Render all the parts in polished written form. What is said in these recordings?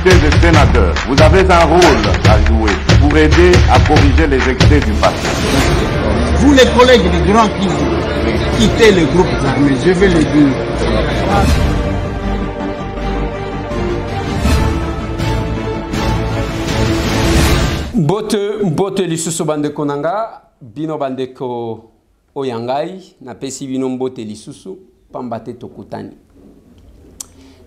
députés et sénateurs, vous avez un rôle à jouer pour aider à corriger les excès du passé. Vous les collègues des grands qui quittez les groupes armés, je vais le dire. Mbote lisusu bandeko nanga bino bandeko oyangai na pesi bino mbote lisusu pambate tokutani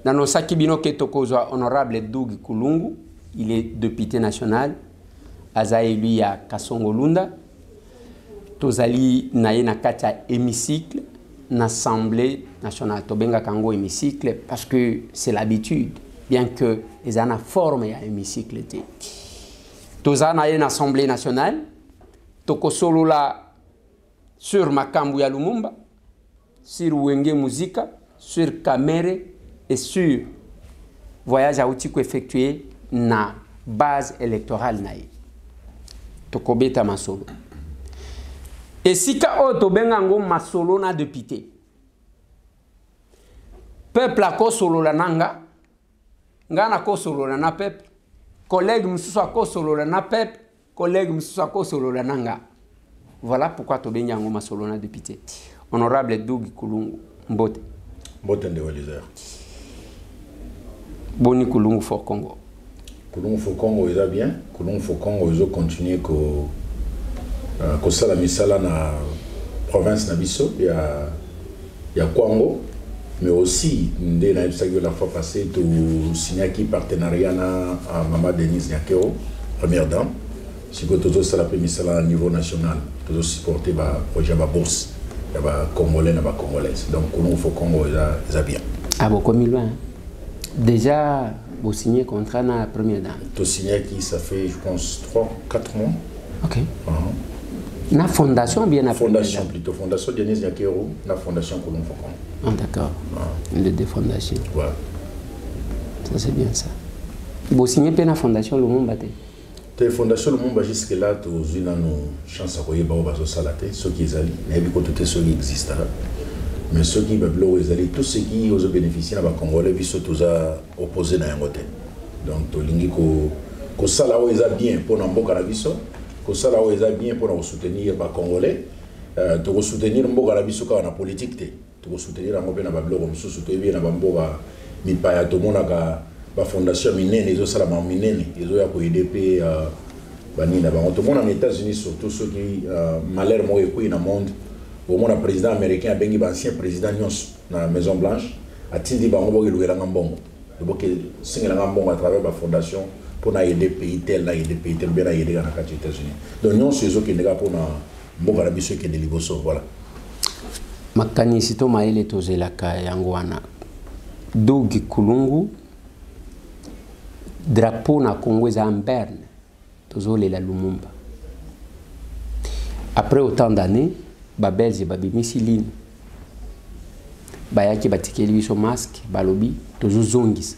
nano saki bino ke tokozwa honorable Doug Kulungu, il est député national aza élu ya Kasongo-Lunda tozali naye na kati ya hémicycle na assemblée nationale tobenga kango hémicycle parce que c'est l'habitude bien que les ana forme ya hémicycle te toza na une assemblée nationale tokosolola sur makambu ya Lumumba, sur Wenge Muzika, sur Kamere et sur voyage à outils effectué na base électorale naï tokobeta masolo et si ka o tobengango masolo na député peuple a kosolola nanga ngana kosolola na peuple collègue mususu akosolola na peuple collègue mususu akosolola nanga. Voilà pourquoi tobenga ngoma solo na député honorable Doug Kulungu mbote mbote nde walizer boni Kulungu for Congo il va bien Kulungu for Congo ils ont continué ko sala misala na province na biso ya Congo mais aussi ndé na la fois passée to signé qui partenariat na Maman Denise Nyakero première dame si vous avez ça la niveau national vous avez supporté le projet de la bourse de Congolais et Congolaises donc il faut Congo ça bien ah bon comme loin déjà vous signez contrat na première dame tu signé qui ça fait je pense 3-4 mois ok na fondation bien na fondation plutôt fondation Denise Nyakero na fondation Kulungu for Congo ah d'accord les deux fondations voilà ça c'est bien ça vous signez bien la fondation Lumumba te fondation Lumumba jusque là tu as une chance à koyeba ba so salate ceux qui ezali na bi ko tout ceux qui existent mais ceux qui bablo ezali tous ceux qui ont bénéficié na ba congolais biso tous a opposé na yango te donc to lingi ko sala o eza bien pour na mboka na biso ko sala o eza bien pour na soutenir ba congolais to soutenir mboka na biso ka na politique te to soutenir ngo pe na bablo ko mususu to bien na ba mboka mi pa ya to monaka la fondation minene ils ont ça la minene ils ont ya ko IDP banina ba tout le monde en États-Unis surtout ceux qui malheur mo eko na monde au monde président américain bengi ba ancien président nyos na Maison Blanche atindi ba ngo bokelukela ngambongo boke singela ngambongo à travers la fondation pour na aider pays tel na aider pays tel bien na aider na kati États-Unis donc nyos ces qui ndeka pour na mboka na biso ke de liboso voilà makanisi to maele tozelaka yango wana Doug Kulungu drapeau na Congo est en berne tozole la Lumumba après autant d'années babelze babimisi ligne bayaki batikeli biso masque balobi tozozongisa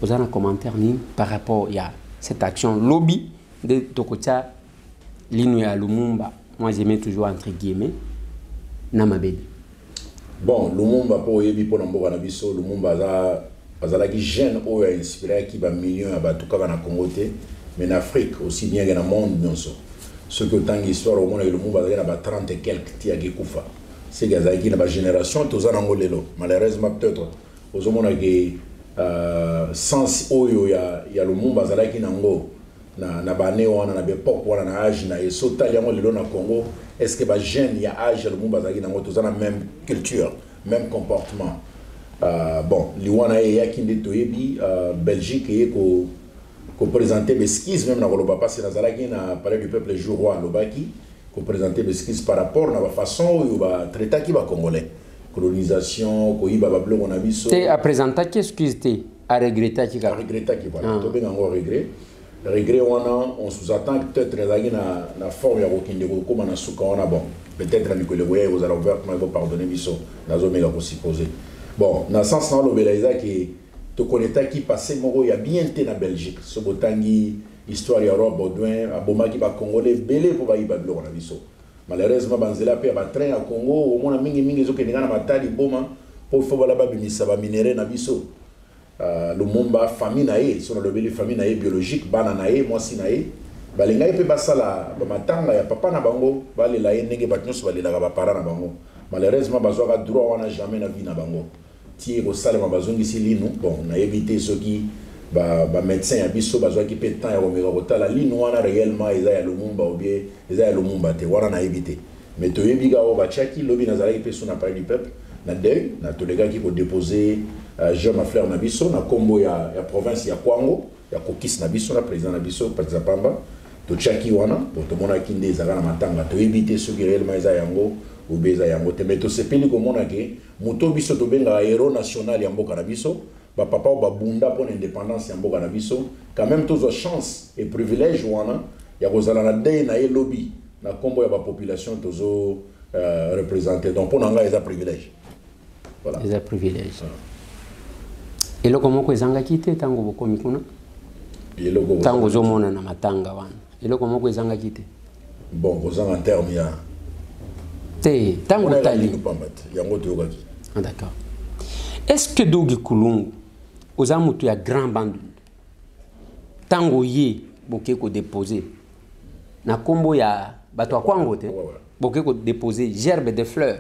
oza na commentaire nini par rapport à cette action lobby de tokotia ligne ya Lumumba moi j'aimais toujours entre guillemets na mabeli bon Lumumba po yebi po na mboka na biso Lumumba azalaki jeune oyo inspiré qui ba millions à batuka na Congo te mais en Afrique aussi bien que dans le monde nyonso ce que tant histoire au monde le Lumumba azalaki na ba 30 et quelques ti akikufa c'est gazaki na ba génération tozana ngolelo malheureusement peut-être aux hommes que sens oyo ya Lumumba azalaki nango na bane wana na bepok wana na âge na esota yango lelo na Congo est-ce que ba jeune ya âge Lumumba azalaki nango tozana même culture même comportement bon liwana ya kinde toyebi Belgique et ko présenter l'esquisse même na koloba parce na zalaki na palais du peuple jour roi lobaki ko présenter l'esquisse par rapport na ba façon oyo ba traiter ki ba congolais colonisation ko yiba ba blongo na biso te a présenter qui excuse te a regretter ki voilà to benga ngo regret on sous-attend peut-être na forme ya kokinde ko koma na suka wana bon peut-être na ko le voyer vous allez ouvertement vous pardonner biso na zo mega ko supposer bon dans sens na lo belaisa qui to connaître qui passé moko ya bien té na Belgique so botangi histoire ya Rob Baudouin abomaki ba congolais belé pour ba yiba blongo na biso malheureusement banzela pe ba train à Congo au mona mingi zo ke na matali boma pour faut bala ba bimisa ba minéraux na biso Lumumba famille nae son le famille nae biologique bana nae moi si nae balinga pe basala ba matanga ya papa na bango balela ye ndenge batnyos balela ba para na bango malheureusement bazwa droit wana jamais na vie na bango ti ko salama bazongi silinu bon na éviter ceux qui ba médecin ya biso bazwa ki pe temps ya komeka kotala linu wana réellement eza ya Lumumba ou bien eza ya Lumumba te wana na éviter mais to yebiga o ba chaki lobi na zalaki pe sous na parler du peuple na deuil na to les gars qui ko déposer Jean Mafleur na biso na kombo ya province ya Kwango ya kokis na biso na président na biso Patrice Pamba to chaki wana pour to mona kinde ezaka na matanga to éviter ceux qui réellement eza yango ou beza yango te mais to sepeli ko mona ke moto biso to benga héros national ya mboka na biso ba papa ba bunda pour l'indépendance ya mboka na biso quand même tous chance et privilège wana ya kozala na dei na ye lobby na kombo ya ba population tozo représenter donc pour nanga eza privilège voilà eza privilège et le comment ezanga kite tango bokomi kuna tango zomona na matanga wana et le comment ezanga kite bon kozanga en terme ya te tango tali yango to yokaki d'accord est-ce que Dogi Kulungu oza mutu ya grand bandu tango ye boke ko déposer na kombo ya bato Kwango te boke ko déposer gerbe de fleurs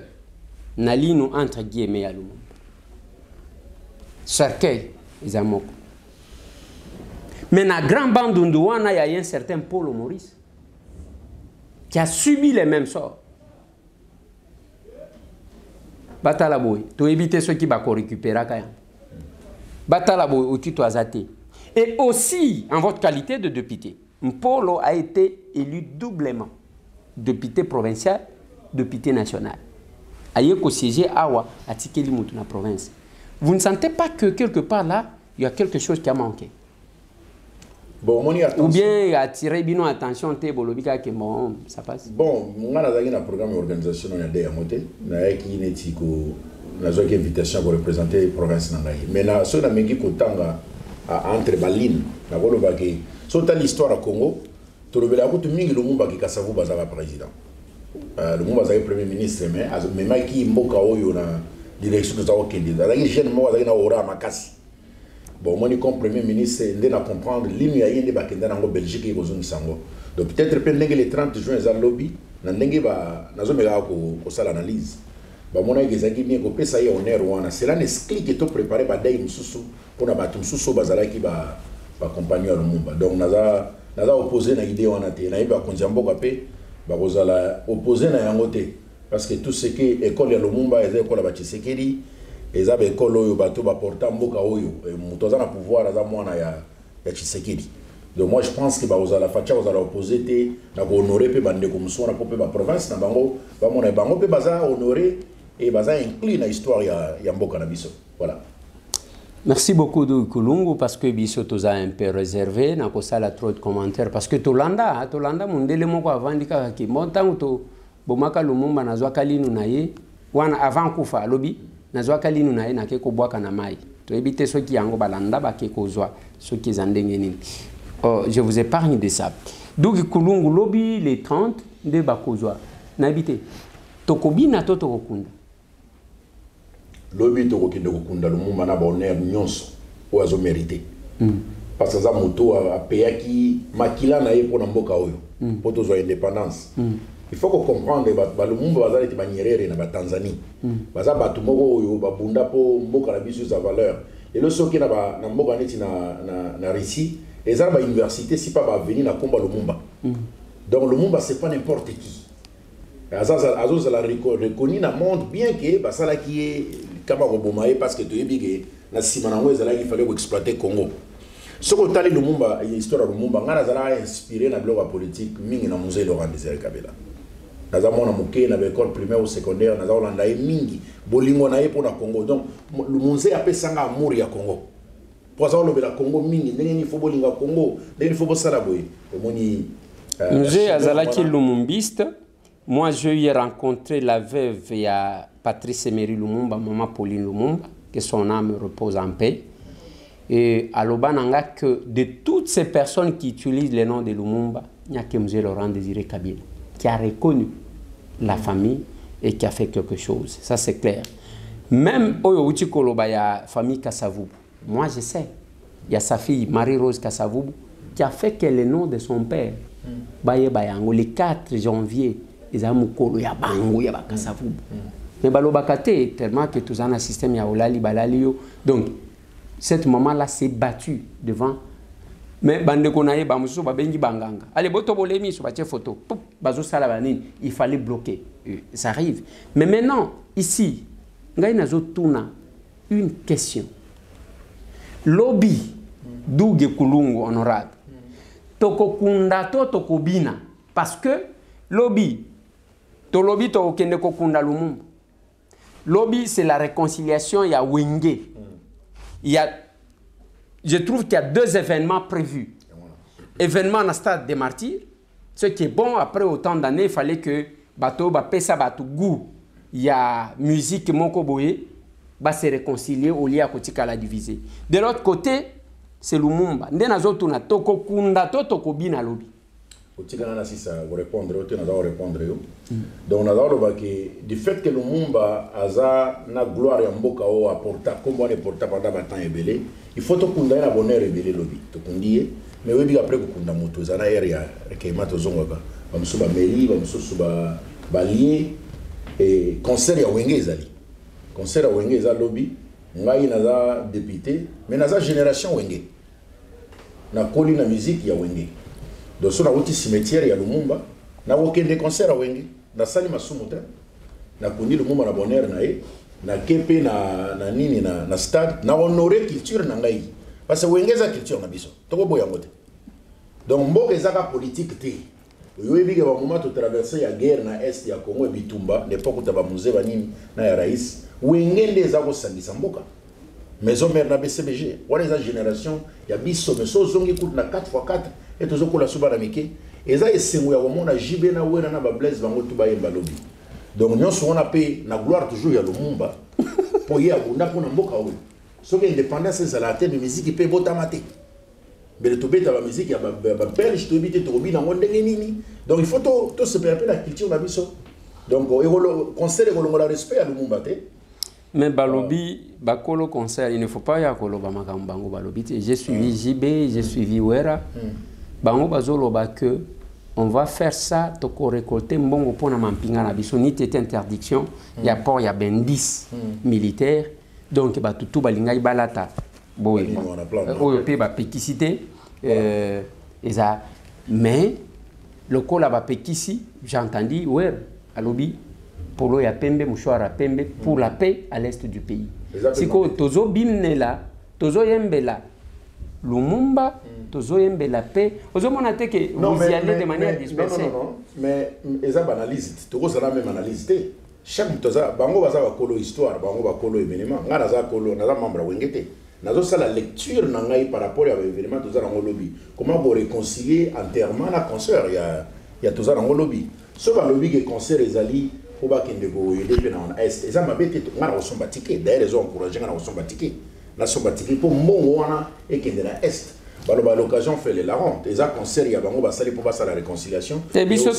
na lino entre guillemets ya Lumumba cercueil izamoko mais na grand bandu wana y a un certain Paul Maurice qui a subi les mêmes sorts batala boy to éviter ceux qui va récupérer kaya batala boy au titre azate et aussi en votre qualité de député Mpolo a été élu doublement député provincial député national ayeko siéger awa atikeli mutu na province. Vous ne sentez pas que quelque part là il y a quelque chose qui a manqué? Bon, ou bien attirer bino attention te bolobika que bon ça passe. Bon, on a un programme d'organisation on a des amotés na qui netiko na zo invitation pour représenter province na ngai. Mais na so na mengi kotanga entre balines na koloba ke so ta l'histoire à Congo to lobela ko to mingi Lumumba ki Kasavu bazala président. Lumumba bazala premier ministre mais maki mboka oyo na direction de Zawakende. La jeune mo bazala na ora makasi. Bon, moi, comme premier ministre, je dois comprendre l'île ya yende bakenda nango Belgique et Bozon Sango. Donc peut-être pendant le 30 juin za lobby, na ndenge ba nazomela ko sala analyse. Ba mona ezaki bien ko pesa ye honneur wana. Cela n'explique to préparer ba dai mususu pour na batu mususu bazala ki ba compagnie ya Lumumba. Donc naza opposé na idée wana te. Na iba konjambo ka pe ba kozala opposé na yango te parce que tout ce qui école ya Lumumba eza école ba Tshisekedi et ça école oyo bato ba porta mboka oyo muto za na pouvoir za mwana ya Tshisekedi. Donc moi je pense que ba ozala facha ozala opposé te na ko honorer pe bande ko musona ko pe ba province na bango ba mona bango pe baza honorer et baza inclure na histoire ya mboka na biso. Voilà. Merci beaucoup de Kulungu parce que biso toza un peu réservé na ko sala trop de commentaires parce que Tolanda mundele moko avandika ki montango to bomaka Lumumba na zwa kalinu na ye wana avant kufa lobi na zwa kalinu na ye na ke ko bwaka na mai to ebite soki yango balanda ba ke ko zwa soki zandenge nini. Je vous épargne de ça. Dogi Kulungu lobi les 30 de bakozwa na ebite tokobina to tokokunda lobi tokokinde kokunda Lumumba na bonheur nyonso o azo mérité parce que za moto a payaki makila na ye pona mboka oyo po tozwa indépendance. Il faut comprendre que Lumumba bazali te banyerere na Tanzanie baza batu moko oyo babunda po mboka na biso za valeur et le soki na mboka neti na Russie et ça ba université si pas ba venir na komba Lumumba. Donc Lumumba c'est pas n'importe qui. Azos la reconnu na monde bien que basala qui est kama robomaye parce que to yebi que na sima na ngweza là il fallait exploiter Congo. Ce que tali Lumumba histoire Lumumba ngana zala inspiré na bloc politique mingi na musée Laurent Désiré Kabila. Naza mona muke na école primaire ou secondaire naza olanda mingi bolingo na ye pour na Congo. Donc le musée a pesanga amour ya Congo. Pour ça le Congo mingi ndenge ni faut bolinga Congo, ndenge ni faut bosala boye. Omoni musée azalaki lumumbiste. Moi, je lui ai rencontré la veuve et Patrice Emery Lumumba, maman Pauline Lumumba, que son âme repose en paix. Et à l'Obananga, que de toutes ces personnes qui utilisent le nom de Lumumba, il n'y a que M. Laurent Désiré Kabila, qui a reconnu la famille et qui a fait quelque chose. Ça, c'est clair. Même Oyo Uchi Koloba, il y a la famille Kasavu. moi je sais. Il y a sa fille, Marie-Rose Kassavoubou, qui a fait que le nom de son père, Baye Bayango, le 4 janvier, ils ont Mukolo, ya Bango, ya Kassavoubou. Mais Balobakate, tellement que tout un système, ya Olali, Balalio. Donc, cette maman-là s'est battue devant. Mais bande konaye bamuso babengi banganga. Allez boto bolemi sur la photo. Bazo salabanine, il fallait bloquer. Ça arrive. Mais maintenant ici, ngai nazo tuna une question. Lobby douge kulungu honorable. Toko kunda to toko bina parce que lobby to lobby to kende ko kunda lumumba. Lobby c'est la réconciliation, il y a Wenge. Il y a je trouve qu'il y a 2 événements prévus. Événement dans le stade des martyrs, ce qui est bon, après autant d'années, il fallait que bateau, pesa bateau goût, il y a musique moko boye, va se réconcilier au lieu à kotika la diviser. De l'autre côté, c'est Lumumba. Nde nazo tuna toko kunda to toko bina lobi. Kotika na sisa répondre, ote na répondre yo. Donc on a que du fait que Lumumba aza na gloire ya mboka o apporta comme on porta pendant temps ebelé, il faut to kunda na bonheur ebelé lobi. To kundie, mais oui après ko kunda moto za na area ke mato zonga ba musuba mairie, ba musuba balier et concert ya Wenge ezali. Concert ya Wenge ezali lobi, ngai naza député, mais naza génération Wenge. Na koli na musique ya Wenge. Donc, si on a un cimetière, il y a Lumumba, on a aucun concert à Wenge, on a sali masumuta, on a connu Lumumba na bonheur na kepe na nini na stade, on a honoré culture na ngai. Parce que Wenge za culture na biso, toko boya ngote. Donc mboka ezaka politique te. Oyebi ke ba moment to traverser ya guerre na est ya Congo et Bitumba, l'époque où ba musée ba nini na ya rais, Wenge ndeza ko sangisa mboka. Maison mère na BCBG, wala za génération ya biso meso zongi kut na 4x4 et toujours pour la soubana mike et ça est ya komona jibe na wena na ba blaise bango tu ba yemba lobi. Donc nous on a payé na gloire toujours ya Lumumba pour y abunda pour na mboka oyo. So que indépendance c'est la tête de musique pe botamate. Mais le tobeta ba musique ya ba belge to bité to bina ndenge nini. Donc il faut to se préparer la culture na biso. Donc e conseil ko la respect à Lumumba te. Mais Balobi, Bakolo concert, il ne faut pas y avoir Bango Balobi. J'ai suivi JB, j'ai suivi Wera. Bango Bazolo que on va faire ça, toko récolter mbongo pour na mampinga na biso ni tete interdiction, il y a port, il y a ben 10 militaires. Donc ba tutu balinga balata. Boy. Oyo pe ba pékicité eza mais le col ba pékici, j'ai entendu Wera alobi Polo ya pembe, mouchoir pembe, pour la paix à l'est du pays. Si ko tozo bimne la, tozo yembe la, Lumumba, tozo yembe la paix. Ozo monate que vous y allez de manière dispersée. Non, mais ils ont analyse. Togo ça la même analyse. Chaque toza, bango baza ba kolo histoire, bango ba kolo événement. Nga naza kolo, naza membre wengete. Nazo ça la lecture nangai par rapport à l'événement toza dans lobby. Comment vous réconcilier entièrement la concert il y a toza dans lobby. Ce ba lobby que concert ezali pour que nous ayons un est. Les hommes sont bâtis. D'ailleurs, ils ont encouragé à sont bâtis. Ils sont bâtis pour moi et qui est dans l'est. L'occasion fait les larrons. Les gens concert, il y a pour passer la réconciliation. C'est bien sûr que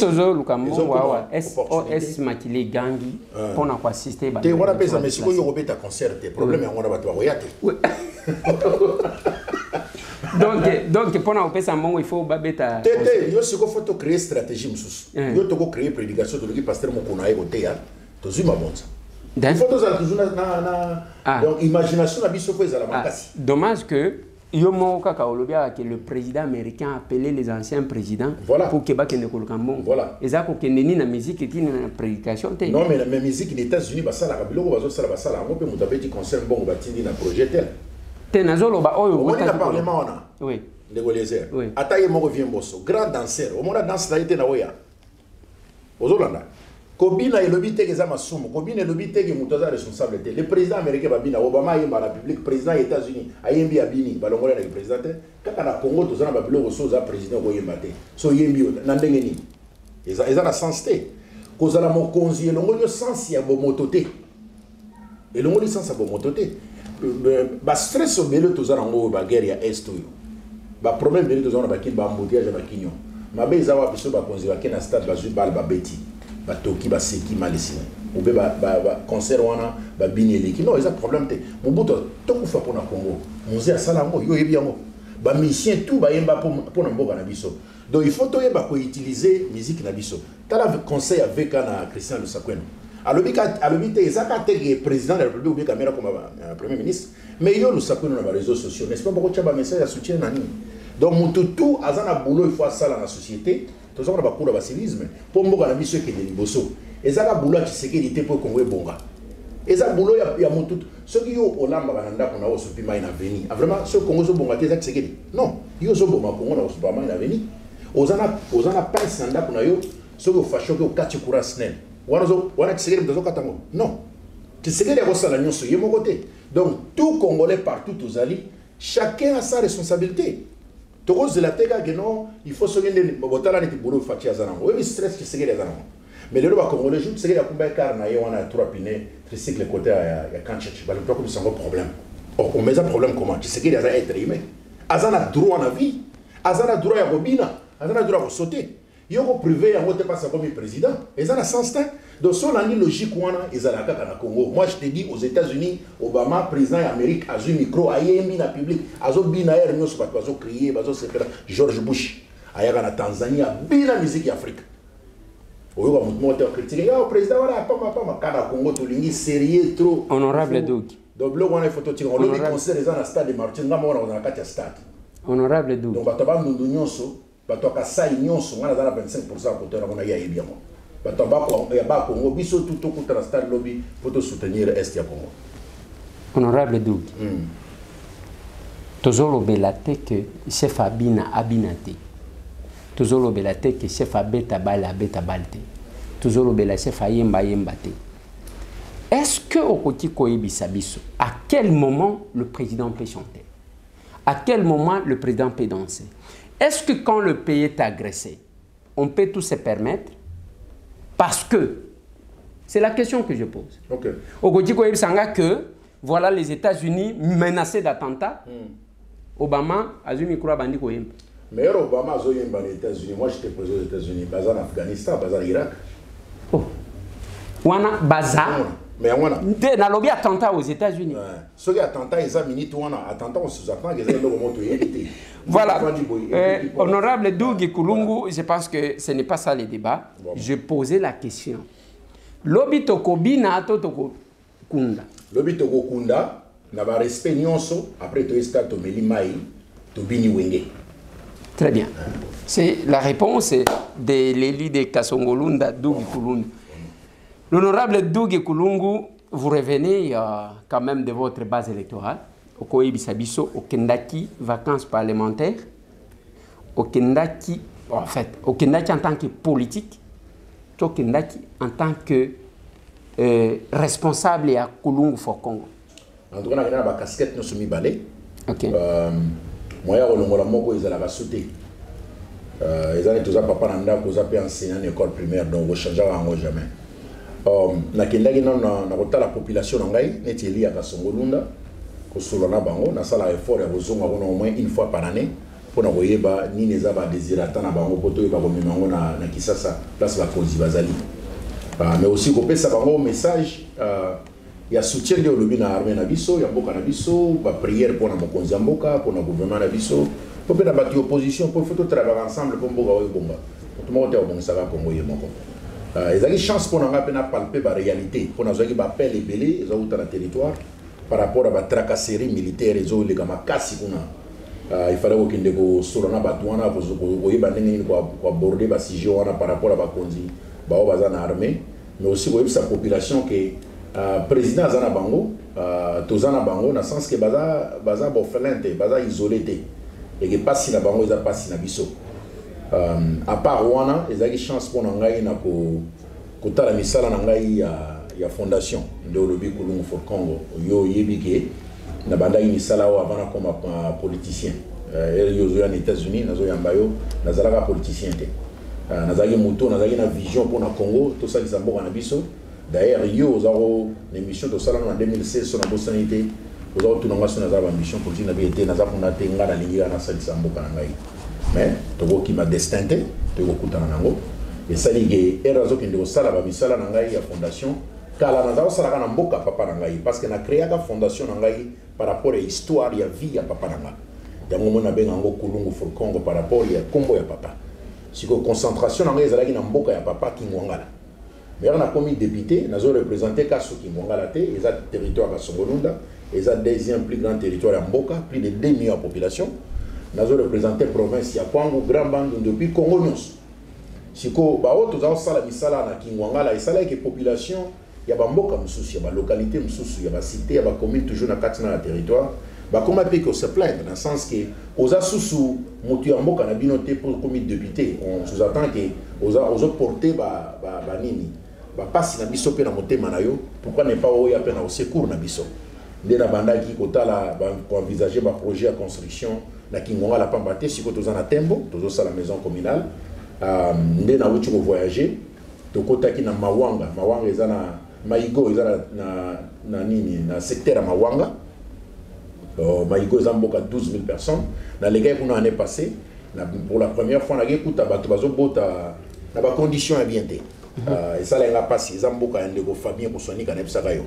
SOS Makile Gangi pour assister. Tu vois, mais si vous avez un concert, le problème est qu'on donc pour nous faire il faut babeta. Il faut créer stratégie il faut créer prédication de pasteur Mokona et Otea. Tu as ma bonne. Il faut toujours donc imagination na biso faut la makasi. Dommage que Yomo Kakaolobia que le président américain a appelé les anciens présidents pour que bakende kolokambon. Voilà. Et ça ko kendeni na musique qui na prédication te. Non mais la musique des États-Unis basala biloko bazo sala basala ngo pe mutabeti concert bon batindi na projet tel. Tenazolo ba oyo on a parlement on a. Oui. Les Gauloises. Ataye moko vient bosso, grand danseur. Au monde danse la été na oya. Ozolanda. Kobina et lobby teke za masumu. Kobina et lobby teke mutoza responsable te. Le président américain babina Obama yemba la République, président des États-Unis, ayembi abini balongola na président te. Kaka na Congo tozana babilo soza président ko yemba te. So yembi na ndenge ni. Eza na sens te. Kozala mokonzi elongolo sens ya bomotote. Elongolo sens ya bomotote. Ba stress obele tozana ngo ba guerre ya est yo. Ba problème bele tozana ba kin ba embouteillage ba kinyo. Mabe za wa biso ba konzi ba kena stade ba zu bal ba beti. batoki baseki malesina ou be ba concert wana ba bineleki non ils a problème te mobuto tokufa pona Congo musée a salango yo yebi yango ba musicien tout ba yemba pona mboka na biso donc il faut toyeba ko utiliser musique na biso tala conseil avec na Christian Lusakweno alobi te ezaka te président de la République ou bien caméra comme premier ministre mais yo Lusakweno na ba réseaux sociaux n'est-ce pas beaucoup de message à soutien nani donc mututu azana boulot il faut ça dans la société tous on a beaucoup de civisme pour mboka na biso ke de liboso ezaka boulot qui sécurité pour Congo bonga ezaka boulot ya mututu ce qui yo olamba bananda kuna o sopi mai na veni vraiment ce Congo zo bonga te ezaka sécurité non yo zo bonga Congo na sopi mai na veni ozana pince nanda kuna yo ce que fasho que kati kura snel wana sécurité mdozo katango non tu sécurité ko sala nyonso yemo côté donc tout Congolais partout aux ali chacun a sa responsabilité. Tokoz de la tega que non, il faut se gagner botala ni boulot fatia zanango. Oui, stress qui se gagne zanango. Mais le roi congolais joue se gagne combien car na yo on a 3 pinés, tricycle côté ya kanchech. Ba le comme ça un problème. Or on met un problème comment? Tu se gagne à être humain. Azana droit na vie. Azana droit ya robina. Azana droit à sauter. Yo ko privé en mode pas ça comme président. Ezana sans temps. Donc son ani logique wana ezala kaka na Congo. Moi je te dis aux États-Unis, Obama président d'Amérique a eu micro ayembi na public, azo bina er nyos pas azo crier, azo se faire George Bush. Ayaka na Tanzanie bina musique Afrique. Oyo ba moteur critique. Ya président wala pas kana Congo to lingi sérieux trop. Honorable Doug. Donc blog wana photo ti on le concert ezana stade de Martin ngama wana na kati ya stade. Honorable Doug. Donc bataba mundu nyonso, batoka sai nyonso ngana za 25% côté na ya yebi yango. Congo biso tout au contre stade lobby pour te soutenir est ya Congo. Honorable Doug. Tozolo belate que chef abina abinate. Tozolo belate que chef abeta bala beta balte. Tozolo belate chef ayemba yembate. Est-ce que au côté koyebisa biso à quel moment le président peut chanter? À quel moment le président peut danser? Est-ce que quand le pays est agressé, on peut tout se permettre? Parce que, c'est la question que je pose. Au Godiko Sanga que, voilà les États-Unis menacés d'attentats. Obama a eu micro à Bandi Koyem. Mais Obama a eu les États-Unis. Moi, j'étais posé aux États-Unis. Baza en Afghanistan, Baza en Irak. Oh. Wana Baza. Mais Wana. Il a lobby attentat aux États-Unis. Ceux qui attentat, ils ont mis Wana. Attentat, on se attend qu'ils aient le moment de Voilà. Honorable Doug Kulungu, je pense que ce n'est pas ça le débat. Bon. Je posais la question. Lobi toko bina to toko kunda. Lobi toko kunda, na ba respect nyonso, après to esta to meli mai, to bini wenge. Très bien. C'est la réponse de l'élu de Kasongolunda, Doug Kulungu. L'honorable Doug Kulungu, vous revenez quand même de votre base électorale. Au Koïbisabiso, au Kendaki, vacances parlementaires, au Kendaki, en fait, au Kendaki en tant que politique, au Kendaki en tant que responsable à Kulungu for Congo. En tout cas, on a une casquette, nous sommes balais. Ok. Moi, ils ont sauté. Ils ont tous papa nanda, ils ont enseigné en école primaire, donc ils changent jamais. Na Kendaki, la population, on a été lié à Kasongolunda. Solana bango na sala effort ya bozonga au moins une fois par année pour na koyeba ni neza ba désirata na bango poto yeba ko mimango na Kisasa place la Kozi bazali mais aussi ko pesa bango message ya soutien de lobi na armée na biso ya mboka na biso ba prière pour na mokonzi ya mboka pour na gouvernement na biso pour na bati opposition pour faut travailler ensemble pour mboka oyo bonga tout le monde est bon ça va Congo yemoko ezali chance pour na ngapena palper ba réalité pour na zoki ba appel ebelé ezo uta na territoire par rapport à la tracasserie militaire, il fallait que vous soyez aborder la situation par rapport à la armée, mais aussi la population que le président Zana Bango, Tozana Bango, dans le sens que Baza Baza isolé, et que pas si la Bango, pas si la biso. À part Wana, il y a une chance pour nous de la misala il y a fondation de Olobi Kulungu for Congo yo yebike na banda misala wa avant comme politicien yo zo en États-Unis nazo yambayo nazalaka politicien te nazali moto nazali na vision pour na Congo tout ça les amboka na biso d'ailleurs yo zaro l'émission de sala en 2016 sur la bosanité ozo tunanga sur nazala ambition politique na biete nazala kuna te ngana lingi na sala amboka na ngai mais to ko ki ma destin te to ko kutana nango et ça ligue et raison qui nous sala ba misala na ngai ya fondation kala na zao sala kana mboka papa na ngai parce que na créé ka fondation na ngai par rapport à histoire ya vie ya papa na ngai yango mona benga ngo kulungu for Congo par rapport ya kombo ya papa siko concentration na ngai ezalaki na mboka ya papa Kingwangala mais on a commis député nazo représenter ka so Kingwangala te eza territoire ya Songolunda eza deuxième plus grand territoire ya mboka plus de 2 millions de population nazo représenter province ya Kwango Grand Bandundu depuis Congo nyonso siko ba auto za sala misala na Kingwangala esala ke population ya ba mboka mususu ya ba localité mususu ya ba cité ya ba commune toujours na katina na territoire ba comment peut que se plaindre dans le sens que oza susu mutu ya mboka na binoté pour commis député on sous-attend que oza porter ba nini ba passe na biso pe na motema na yo pourquoi ne pas oya pe na au secours na biso de na bandaki kotala ba envisager ba projet de construction na Kingwangala pamba te siko toza na Tembo tozo sala maison communale nde na wuti ko voyager to kotaki na Mawanga eza na Maigo eza na nini na secteur ya Mawanga Maigo eza mboka 12 000 personnes na les gars kuna année passée pour la première fois na gekuta bato bazobota na ba conditions ya bien te et ça la passe eza mboka ya ndeko Fabien ko sonika na bisaka yo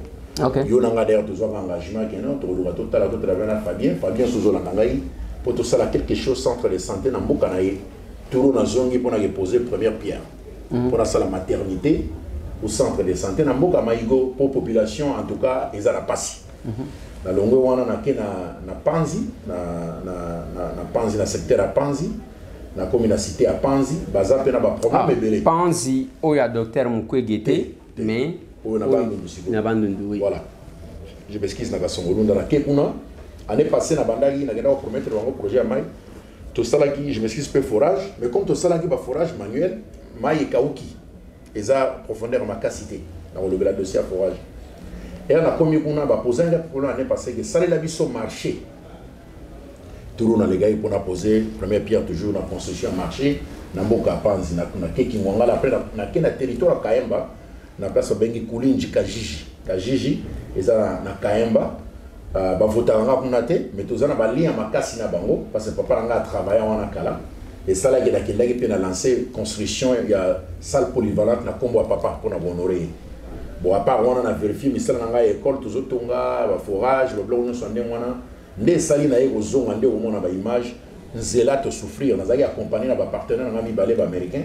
yo na nga d'ailleurs tozo engagement kenan to luka totala na Fabien sozo la ngai pour tout ça quelque chose centre de santé na mboka na ye Touro na zongi pour poser première pierre pour ça la maternité au centre de santé na mboka Maigo pour population en tout cas ils la passe na longo wana na Panzi na Panzi na secteur à Panzi na commune cité à Panzi baza pe na ba problème ebele Panzi oya docteur Mukwegete mais na Bandundu oui voilà je m'excuse na Kasongolunda na Kepuna année passée na bandaki na genda promettre un projet à mai tout ça là qui je m'excuse peu forage mais comme tout ça là qui ba forage manuel mai kauki eza profondeur makasité na le bela dossier forage et on a commis qu'on a posé un problème l'année passée que ça les biso marché toujours na les gars pour a posé première pierre toujours na construction marché na mboka Panzi na Kingwangala après na territoire Kaemba na place bengi Kulinji Kajiji eza na Kaemba ba votanga kuna te mais tozana ba lien makasi na bango parce que papa nga travailler wana kala et ça là qui peut lancer construction il y a salle polyvalente na kombo papa pour na honorer bon à part on a vérifié mais ça nga école toujours tonga ba forage ba bloc nyonso ndé wana ndé sali na yeko zonga ndé au mona ba image nzela to souffrir na zaki accompagner na ba partenaire na mi balé ba américain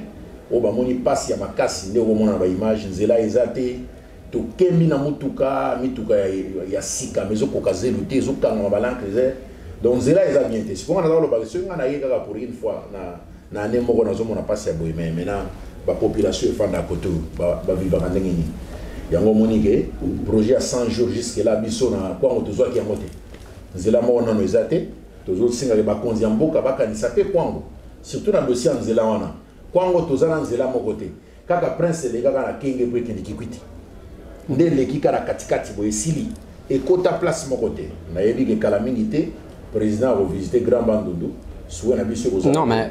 o ba moni passe ya makasi ndé au mona ba image nzela ezate to kemi na mituka ya sika mezo kokaze luté zo kanga ba lancre donc nzela eza bien te siko na lo ba so nga na yeka pour une fois na année moko na zo mona passe ya boy mais maintenant ba population efanda koto ba vivre en ndenge ni yango monike projet à 100 jours jusque là biso na kwa ngotozwa ki yango te nzela mo na no ezate tozo singa ba konzi ya mboka bakanisa pe kwango surtout na dossier nzela wana kwango tozana nzela moko te kaka prince lega na kenge po ekende kikwiti nde leki kala katikati bo esili ekota place moko te na yebi ke kala mingi te président a visité Grand Bandundu soué na biso non mais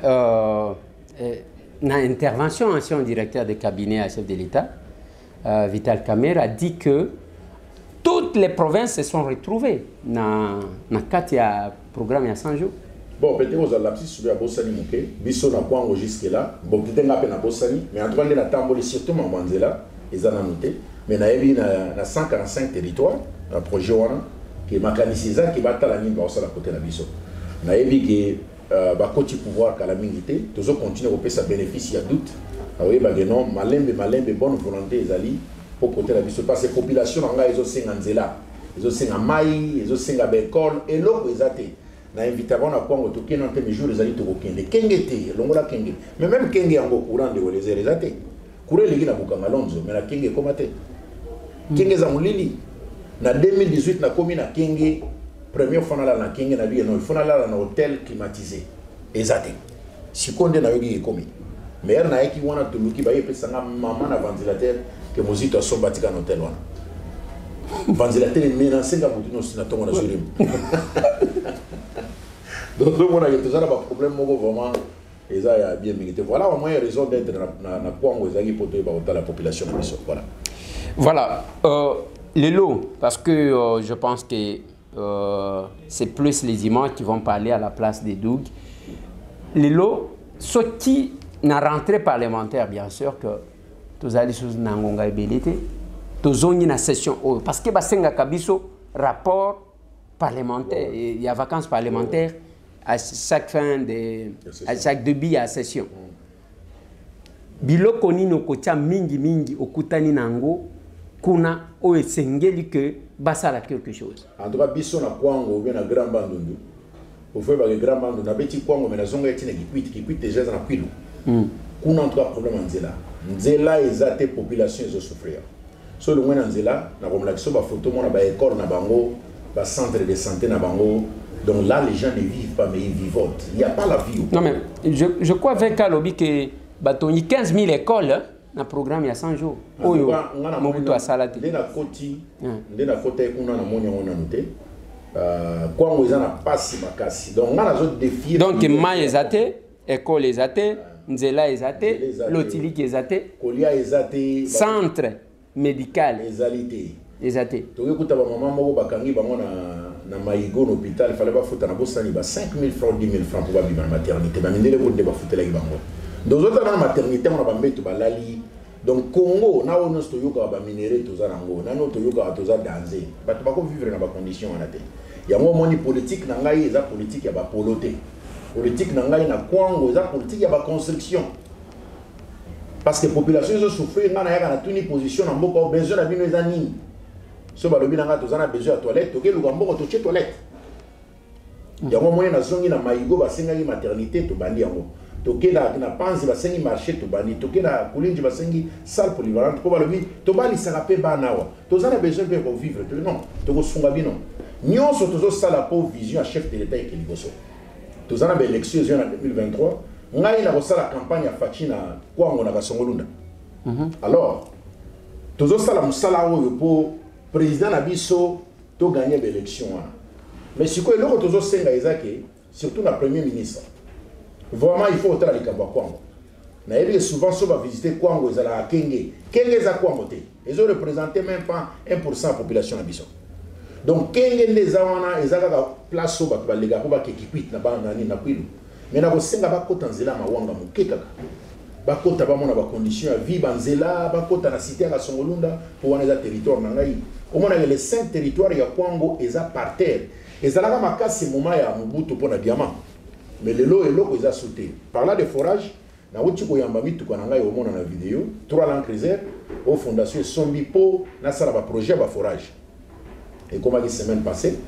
na intervention ancien directeur de cabinet à chef de l'État Vital Kamerhe a dit que toutes les provinces se sont retrouvées dans le programme à 100 jours. Bon, peut-être que vous avez lapsus sur la Bossani Mouké, Bisso n'a pas jusque-là, bon, peut-être que vous Bossani, mais en tout cas, on a surtout Manzela, ils ont noté, mais il y a 145 territoires, un projet qui est mécanisé, qui va être à la ligne à côté de la Bisso. Il y a dit que côté pouvoir à la minité, tous autres continuent à faire bénéfice, il y a doute. Ah oui, non, malembe, bonne volonté, ils allaient pour côté de la Bisso, parce que la population, ils ont 50 zéla, ils ont 50 maïs, ils ont 50 écoles, et l'autre, ils ont été. Na invité avant na Congo to kena te mes jours les ali to kende kenge te longola kenge mais même kenge yango courant de les rezate courant legi na bukanga lonzo mais na kenge komate kenge za mulili na 2018 na komi na kenge première fois na kenge na bi no fois na hôtel climatisé ezate sikonde na yogi komi mais na yeki wana to luki ba yepesa nga mama na ventilateur que mozito sombatika na hôtel wana ventilateur mena senga butuno sina tongo na jurim. Donc, on a un problème vraiment. Bien voilà au moins raison d'être dans Congo pour la population. Voilà. Les lots, parce que je pense que c'est plus les images qui vont parler à la place des Doug. Les lots, ce qui na rentrée parlementaire, bien sûr, que tous allez sous Nangonga et Belité, tous ont une session, parce que Basenga Kabiso, rapport parlementaire, il y a vacances parlementaires à chaque fin de, à chaque début à session. Biloko nino kocha mingi okutani nango kuna o esengeli que basala quelque chose. En tout cas, biso na kwango bien na grand bandundu. Au fait ba grand bandundu na beti kwango mais na zonga etine kikwiti déjà na kwilu. Kuna en tout cas problème nzela. Nzela ezate population ezo souffrir. So le mwana nzela na komla kiso ba photo mona ba école na bango, ba centre de santé na bango. Donc là les gens ne vivent pas mais ils vivotent. Il n'y a pas la vie. Non mais je crois avec Kalobi que batoni 15 000 écoles dans le programme il y a 100 jours. Oyo Mobutu a salati. Ndena koti kuna na monya ona noté. Kwa ngoza na pasi makasi. Donc ngana zo défier. Donc mai ezate, école ezate, nzela ezate, lotili ezate, kolia ezate, centre médical ezalité. Ezate. Toke kuta ba maman moko bakangi bango na Maïgo hôpital, il fallait pas foutre na bosani ba 5 000 francs 10 000 francs pour ba bima maternité. Ba mindele ko de ba foutela bango. Dans autres dans la maternité on a ba mbeto ba lali. Donc Congo na ono sto yoka ba minéré toza nango. Na no to yoka toza danger. Ba to ba ko vivre na ba condition on a te. Ya mo moni politique na ngai eza politique ya ba poloté. Politique na ngai na Kwango eza politique ya ba construction. Parce que population zo souffrir ngana ya na tuni position na mboko besoin na bino eza nini. So ba lobi na nga toza na besoin ya toilette, toke luka mboko to che toilette. Ya mo moni na zongi na Maïgo ba senga ki maternité to bandi yango. Toke na panzi ba sengi marché to bandi, toke na kulinji ba sengi salle polyvalente po ba lobi to bali sarape ba nawa. Toza na besoin de vivre, non, to ko sunga bino. Nyonso tozo sala po vision à chef de l'état et Kiliboso. Toza na ba élection en 2023, ngai na ko sala campagne à Fachina Kwango na Kasongolunda. Alors, tozo sala musala oyo po président na biso to gagner l'élection. Mais si quoi l'autre tozo senga ezake, surtout na premier ministre. Vraiment il faut autant les Kamba Kwango. Na yebi souvent so va visiter Kwango ezala Kenge. Kenge za Kwango te. Ils ont représenté même pas 1% de la population na biso. Donc Kenge ndeza wana ezaka place so ba lega ko ba kekipit na bana ni na kwilu. Mais na ko senga ba kota nzela mawanga mukeka. Ba kota ba mona ba condition ya vie banzela, ba kota na cité ya Songolunda pour wana za territoire na ngai. Au moins les 5 territoires ya Kwango eza par terre. Ezalaka makasi moma ya Mobutu pona diamant. Mais le lot et l'eau ils a sauté. Par là des forages, na wuti ko yamba mitu ko nanga yo mona na vidéo, 3 Land Cruiser au fondation Sombi po na sala ba projet ba forage. Et comme la semaine passée,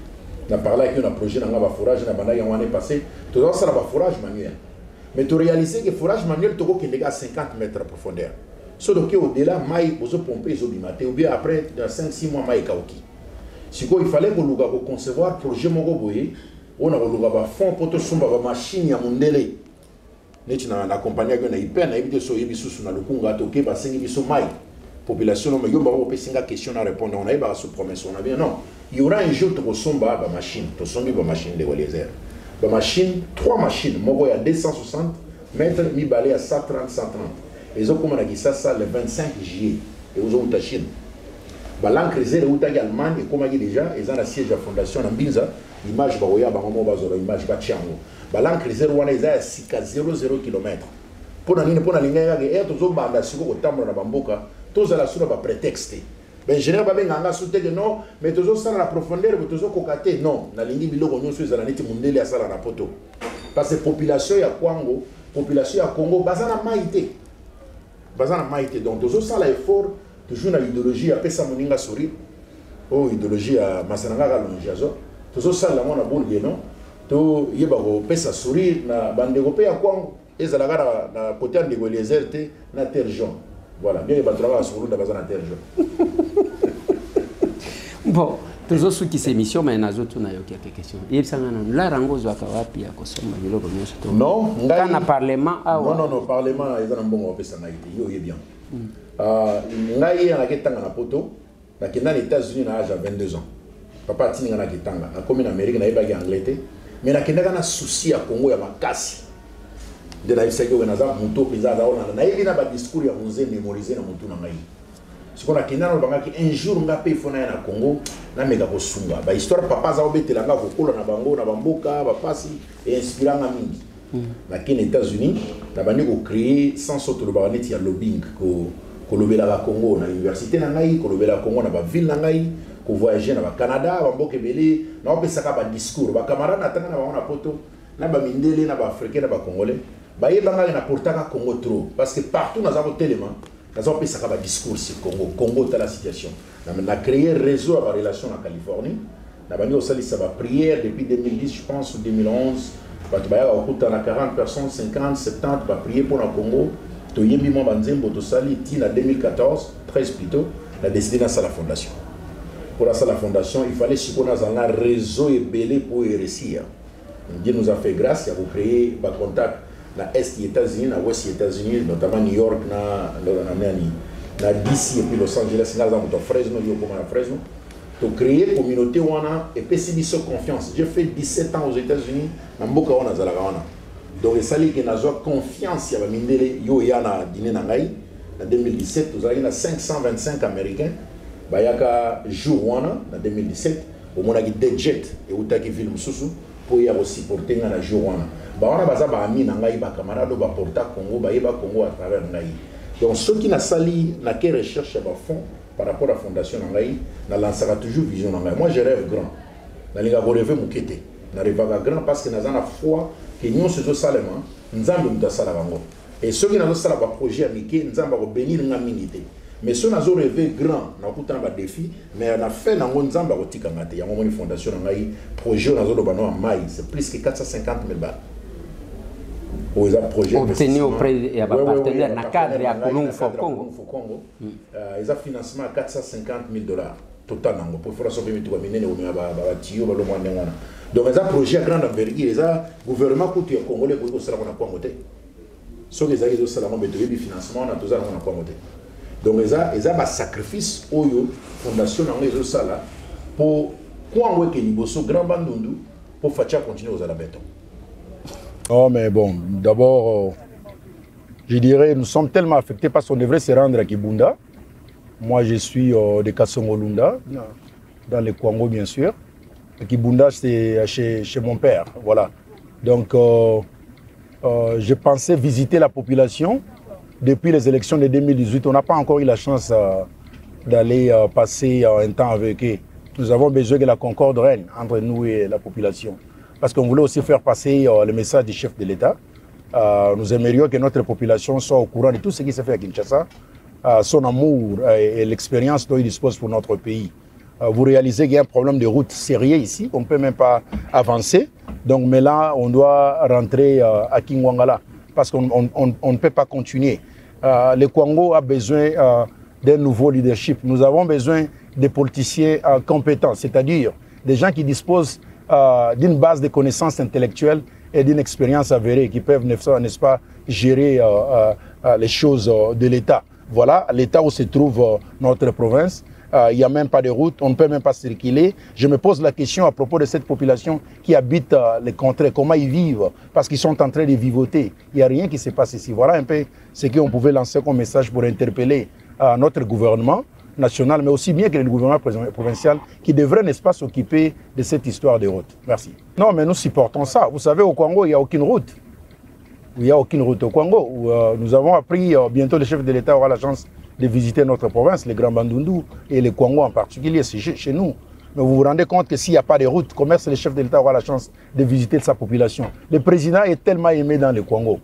na parlé avec un projet nanga ba forage na banda ya année passée, to za sala ba forage manuel. Mais tu réaliser que forage manuel to ko ke à 50 mètres de profondeur. So donc au-delà mai bozo pomper zo bimate ou bien après dans 5-6 mois mai kaoki. Si quoi il fallait que luga ko concevoir projet moko boye, on a luga ba fond poto sumba ba machine ya mundele. Neti na accompagner que na hyper na ebite so yebisusu na lukunga to ke ba sengi biso mai. Population no yo ba ko pesinga question à répondre on a ba sous promesse on a bien non. Il y aura un jour to somba ba machine, to sombi ba machine de Walezer. Ba machine 3 machines, moko ya 260 mètres mi balai à 130 130. Et ont commencé ça le 25 juillet. Et ils ont Chine. Land Cruiser est en Allemagne et comme déjà, ils ont un siège de fondation en Binza. L'image baroya baromo bazoro image bachiango. Land Cruiser wana eza sika 00 km. Pour na linga ya tous zo banda siko ko tambo na bamboka, tous ala sura ba prétexte. Ben général ba benga soute que non, mais tous ça la profondeur, tous zo kokate non, na lingi biloko nyonso ezala neti mundele ya sala na poto. Parce que population ya Kwango, population ya Congo bazana maïté. Bazana maïté donc tous ça l'effort toujours na idéologie ya pesa moninga sourire. Oh idéologie ya masananga kalonjazo. Tous ça la mona bolge non. To yeba ko pesa sourire na bandeko pe ya Kwango ezalaka na côté ndeko Eliezer te na terre jaune. Voilà, bien ba travailler sur le bazana terre jaune. Bon, toujours ceux qui s'émission mais na zoto na yo quelques questions. Yebsanga na la rango zo akawapi ya kosoma biloko nyonso to. Non, ngai na parlement non, parlement ezana mbongo pesa na ite yo bien. Ngai na ketanga na poto, na kenda na États-Unis na âge à 22 ans. Papa tinga na ketanga, na komi na Amérique na yeba ki anglais, mais na kenda na souci ya Congo ya makasi. De la isaki na za muto peza za ona na yebi na ba discours ya onze mémoriser na mutu na ngai. Ce qu'on a kenda na banga ki un jour ngape ifona na Congo na mega ko sunga. Ba histoire papa za obetela nga ko kola na bango na bamboka ba pasi et inspiranga mingi. Na ken États-Unis, na bandi ko créer sans autre banet ya lobbying ko lobela la Congo na université na ngai, ko lobela Congo na ba ville na ngai, ko voyager na ba Canada, ba mboke belé, na opesaka ba discours, ba camarade na tanga na ba na poto, na ba mindele na ba africain na ba congolais. Ba yebanga na portaka Congo trop parce que partout dans un élément, nous avons fait un discours sur Congo. Congo est la situation. On a créé un réseau à relation en Californie. On a aussi fait une prière depuis 2010, je pense, ou 2011. On a 40 personnes, 50, 70, on a prié pour le Congo. On a fait en 2014, 13 plutôt, on a décidé de la fondation. Pour la fondation, il fallait qu'on ait un réseau belé pour réussir. Dieu nous a fait grâce, il a créé un contact. Na est des États-Unis, na ouest des États-Unis, notamment New York, na DC et puis Los Angeles, na Fresno, Fresno. To créer une communauté et puis c'est une confiance. J'ai fait 17 ans aux États-Unis, na mboka wana zalaka wana. Donc ça li que na zo confiance ya ba mindele yo ya na dîner na ngai. En 2017, vous avez 525 Américains. Bayaka jour wana en 2017, au mona ki des jets et utaki film susu pour y aussi porter na jour wana. Baona baza ba ami na ngai ba camarade ba porta Congo ba yeba Congo à travers ngai. Donc ceux qui na sali na ke recherche ba fond par rapport à la fondation na ngai na lancera toujours vision na ngai. Moi je rêve grand. Na linga ko rêver mukete. Na rêve grand parce que na za na foi que nous ce salema nzambe mutasala bango. Et ceux qui na sala ba projet amike nzamba ko bénir nga minité. Mais ceux qui ont rêvé grand, na kuta ba défi, mais on a fait na nzamba ko tika ngate. Ya ngomoni fondation na ngai projet na zo do bano mai, c'est plus que 450 000 balles. Obtenu auprès de partenaires dans le cadre de Congo. Ils ont financement à 450 000 $. Total, pour faire ça, ils ont donc, ils ont un projet à grande envergure. Ils ont un gouvernement congolais qui a ceux qui ont un financement, on a tous un donc, ils ont un sacrifice au fondation pour grand bandundu pour faire continuer aux béton. Oh, mais bon, d'abord, je dirais, nous sommes tellement affectés parce qu'on devrait se rendre à Kibunda. Moi, je suis de Kasongolunda, dans le Congo, bien sûr. Et Kibunda, c'est chez mon père, voilà. Donc, je pensais visiter la population depuis les élections de 2018. On n'a pas encore eu la chance d'aller passer un temps avec eux. Nous avons besoin que la concorde règne entre nous et la population. Parce qu'on voulait aussi faire passer le message du chef de l'État. Nous aimerions que notre population soit au courant de tout ce qui se fait à Kinshasa, son amour et l'expérience dont il dispose pour notre pays. Vous réalisez qu'il y a un problème de route sérieux ici, qu'on ne peut même pas avancer. Donc, mais là, on doit rentrer à Kingwangala, parce qu'on ne peut pas continuer. Le Congo a besoin d'un nouveau leadership. Nous avons besoin de politiciens compétents, c'est-à-dire des gens qui disposent d'une base de connaissances intellectuelles et d'une expérience avérée qui peuvent, n'est-ce pas, gérer les choses de l'État. Voilà l'État où se trouve notre province. Il n'y a même pas de route, on ne peut même pas circuler. Je me pose la question à propos de cette population qui habite les contrées, comment ils vivent, parce qu'ils sont en train de vivoter. Il n'y a rien qui se passe ici. Voilà un peu ce qu'on pouvait lancer comme message pour interpeller notre gouvernement national, mais aussi bien que le gouvernement provincial qui devrait, n'est-ce pas, s'occuper de cette histoire de route. Merci. Non, mais nous supportons ça. Vous savez, au Congo, il n'y a aucune route. Il n'y a aucune route au Congo. Nous avons appris, bientôt le chef de l'État aura la chance de visiter notre province, les Grands Bandundu et le Congo en particulier, c'est chez nous. Mais vous vous rendez compte que s'il n'y a pas de route, comment est-ce que le chef de l'État aura la chance de visiter sa population? Le président est tellement aimé dans le Congo.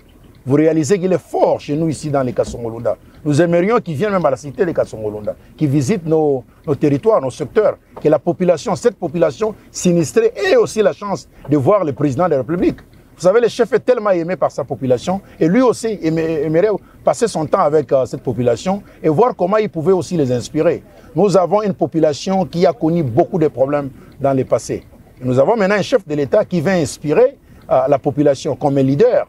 Vous réalisez qu'il est fort chez nous ici dans les Kasongolunda. Nous aimerions qu'il vienne même à la cité de Kasongolunda, qu'il visite nos territoires, nos secteurs, que la population, cette population sinistrée ait aussi la chance de voir le président de la République. Vous savez, le chef est tellement aimé par sa population et lui aussi aimerait passer son temps avec cette population et voir comment il pouvait aussi les inspirer. Nous avons une population qui a connu beaucoup de problèmes dans le passé. Nous avons maintenant un chef de l'État qui vient inspirer la population comme un leader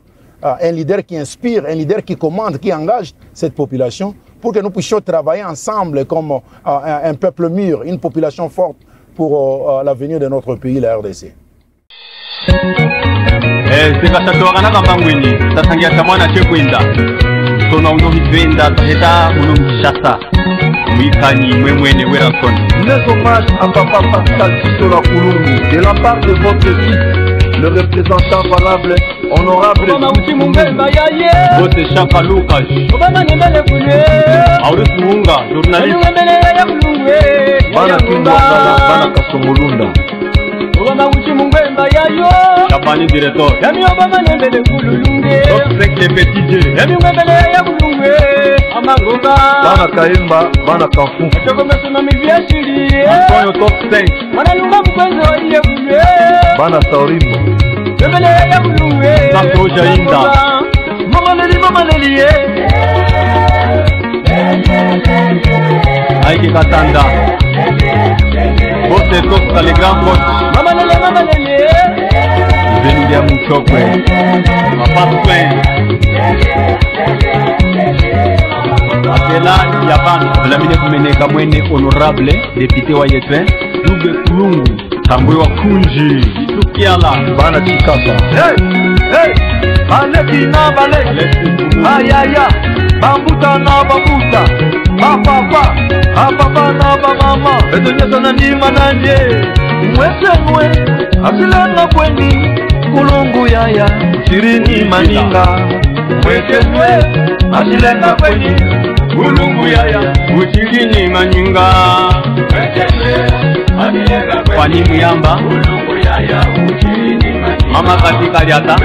qui inspire, un leader qui commande, qui engage cette population pour que nous puissions travailler ensemble comme un peuple mûr, une population forte pour l'avenir de notre pays, la RDC. Sikasatoka nakambangwini tasangia mwana chekwinda tona unohitwenda taheta unohishasa mwikani mwemwene Werason. Les hommages à Papa Pascal Sissola Koulungu de la part de votre fils le représentant valable, honorable. Bote Chaka Lucas. Aurus Munga, journaliste. Bana Kindwangala, Bana Kasongolunda. Chabani directeur. Top 5 les petits jeux. Bana Kaimba, Bana Kafu. Antonio top 5. Bana Saurimbo. Santo Jainda. Mama Leli. Aiki Katanda. Bote Tosta les grands coachs. Venudia Mouchokwe. Papa Soin. Akela Yaban. Vlamine Kumeneka Mwene honorable député wa Yetwen. Dube Kulungu. Tambwe wa Kunji. Itukiala. Bana Chikasa. Hey. Baleki na baleki. Ayaya. Bambuta na bambuta. Papa na mama. Edonya sana ni mananje. Mwesemwe. Asilanga kweni. Kulungu yaya. Shirini maninga. Mwesemwe. Asilanga kweni. Kulungu yaya. Uchirini maninga. Mwesemwe. Asilanga kweni. Fani Muyamba. Kulungu yaya. Uchirini maninga. Mama katika Riata.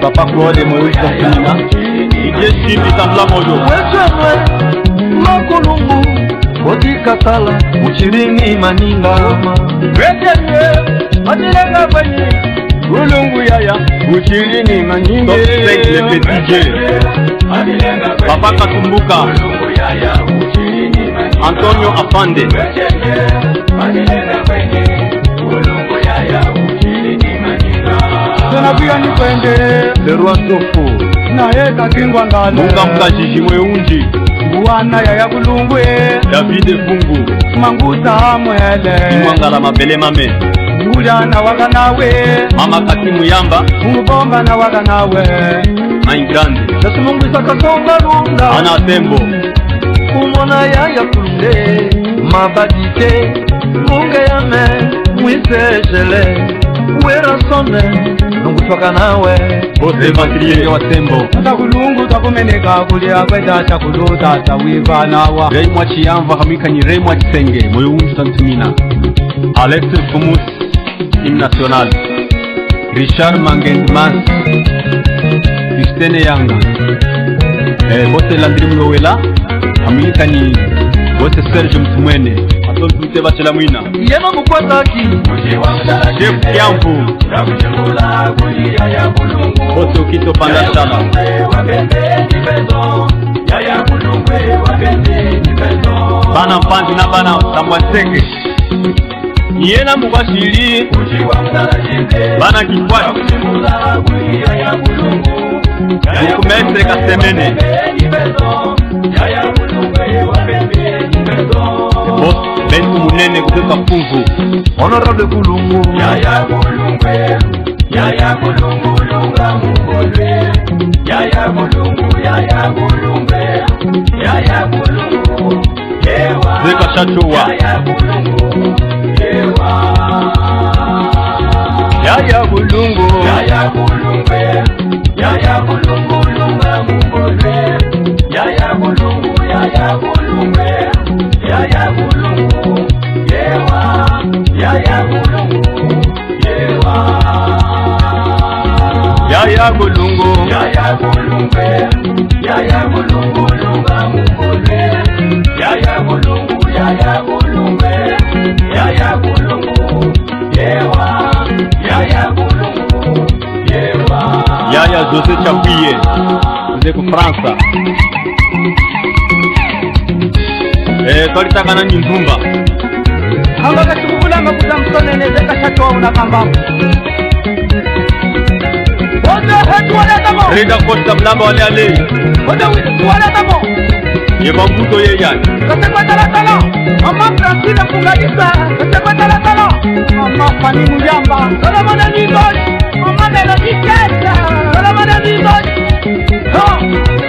Papa Claude Moïse Kamina. Ije Chimbi Tambla Mojo. Mwesemwe. Makulungu. Otikatala. Uchirini maninga. Mwesemwe. Asilanga kweni. Kulungu yaya. Uchirini maninga. Top 5 les petits jeux. Papa Katumbuka. Antonio Afande. Le roi Sofo. Munga Mkajiji Mweunji. Wana ya Kulungwe. David Fungu. Manguta Mwele. Mwangala Mabele Mame. Muda na waga nawe. Mama Katimu Yamba. Mubomba na waga nawe. Maingrande. Mungu sakasonga runda. Ana Tembo. Umona ya Kulungwe. Mabadite. Munga yame. Mwisejele. Uera sone. Mungu toka nawe. Bose Matriye wa Tembo. Kulungu takumeneka kulia kwenda chakuluta tawiva nawa. Reimwa Chiyamva Hamikani Reimwa Chisenge. Moyo unju Tantumina. Alex Fumus. Hymne national. Richard Mangendmas. Justine Yanga. Bote Landry Mulowela. Hamikani. Bote Serge Mtumwene. Aton Tumte Bachela Mwina. Yema Mukwataki. Jeff Kiampu. Bote Ukito Pandashala. Bana Mpanzi na Bana Sambwanseke. Yena Mubashiri. Bana Kikwati. Bukumese Kasemene. Boss Benku Munene kutoka Fungu. Honorable Kulungu. Yaya Kulungu. Yaya Kulungu lunga mungolwe. Yaya Kulungu. Yaya Kulungu. Yaya Kulungu. Yewa. Zeka Chachowa. Yaya Kulungu. Yewa. Yaya Kulungu. Yaya Kulungu. Yaya Kulungu lunga mungolwe. Yaya Kulungu. Yaya Kulungu. Yaya Kulungu. Yewa. Yaya Kulungu. Yewa. Yaya Kulungu. Yaya Kulungu. Yaya Kulungu lunga mungolwe. Yaya Kulungu. Yaya Kulungu. Yaya Kulungu. Yewa. Yaya Kulungu. Yewa. Yaya José Chapuye. José ku France. Twalitaka na Nyinzumba. Hanga katukula ngakuta msonene zeka chachowa unakambamba. Wote hetu wale tamo. Reda Costa Blamba wale ale. Wote witu wale tamo. Yebambuto ye yani. Katekwa talatala. Mama Francine Fungalisa. Katekwa talatala. Mama Fani Mujamba. Solomona Nigos. Mama Melody Kesa. Solomona Nigos. Ha!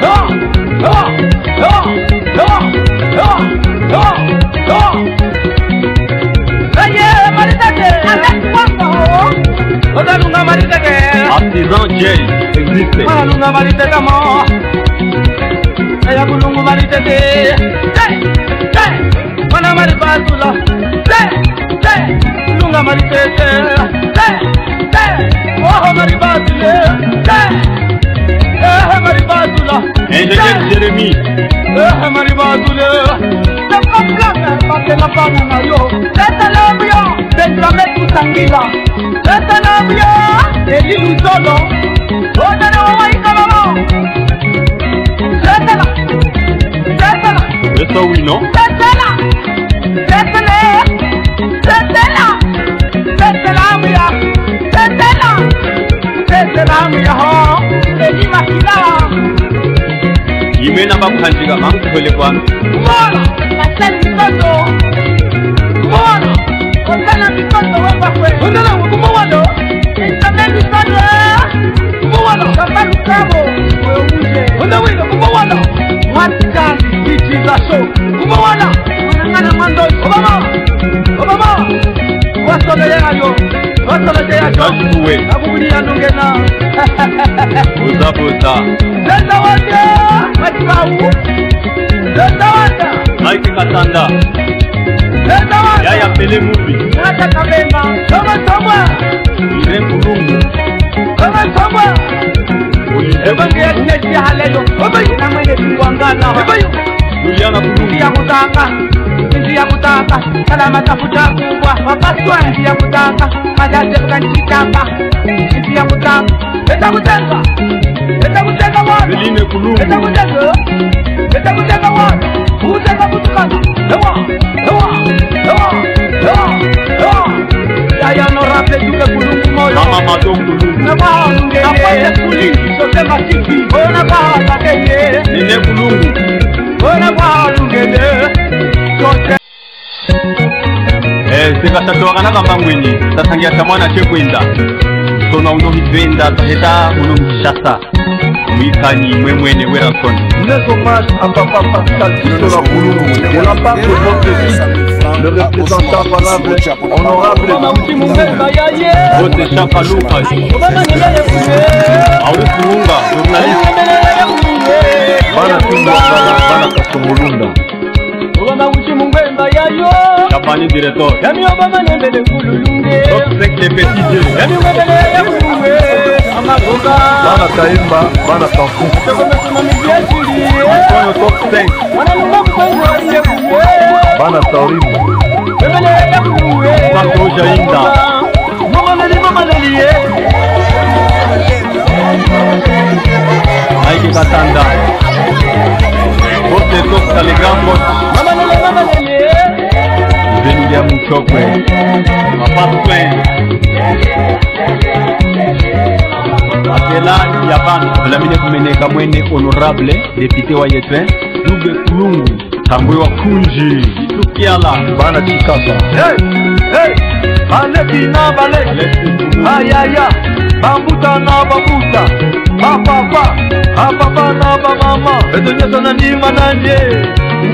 Ha! Ha! Ha! Ha! Ha! Ha! Ha! Aye, maritate. Alex Wamba. l'artisan J existe. Malunga maritete mo. Ya kulungu maritete. Mana maribazula. Kulunga maritete. Oh maribazule. Maribazula. Ingénieur Jérémy. Maribazule. C'est comme la femme na yo. C'est l'ambio. C'est la mettre sangila. C'est l'ambio. Et lui solo. Oh na na wa ikalo. C'est là. Ça oui non. C'est là. Imena bakuhanjiga mankole kwami. Mwana, asali mtoto. Mwana, osana mtoto wapa kwe. Ondala kumwana. Isameni sana. Kumwana, kapani kabo. Wewe uje. Ondawina kumwana. Matikani ichigasho. Kumwana. Mwana mando. Obama. Wasoleyayo. Kashuwe. Akubulia nungena. Boza. Leta wanda. Matibawu. Leta wanda. Mike Katanda. Leta wanda. Yaya Pele Mubi. Nata kabema. Kama. Ire Kulungu. Kama. Ebange ya jeshi haleyo. Obayi na mwene tuwangana. Obayi. Juliana Kulungu. Ndia kutaka. Salama tafuta kubwa. Wapaswa ndia kutaka. Majaje kukanishitaka. Ndia kutaka. Leta kutenga watu. Beline Kulungu. Leta kutenga watu. Kutenga kutukana. Hewa. Yaya no rape tuke Kulungu moyo. Mama Mado Kulungu. Nabaunge. Napate kuliki sote masiki. Ona bata kenye. Nine Kulungu. Ona baunge. Sote. Sekashatwakana kambangweni tasangia tamwana chekwenda sona uno hitwenda taheta uno mshasa mwikani mwemwene Werason. Les hommages à Papa Pascal Kissola Kulungu de la part de votre fils, le représentant valable, honorable Vote Chapa Lucas. Auri Kulunga, journaliste. Bana Tunga Bana Kasongolunda. Chapani directeur. Top 5 les petits jeux. Bana Kaimba, Bana Kankou. Antonio top 5. Bana Taurimu. Pato Jainda. Mike Katanda. Vote top Telegram bot. Venulia Muchokwe. Papa Swen. Atela Yaban. Lamine Kumeneka Mwene honorable député wa Yetwen. Lube Kulungu. Tambwe wa Kunji. Itukiala. Bana Chikasa. Hey. Aleki na baleki. Ayaya. Bambuta na babuta. Papa na mama. Etonyeso na ndima nanje.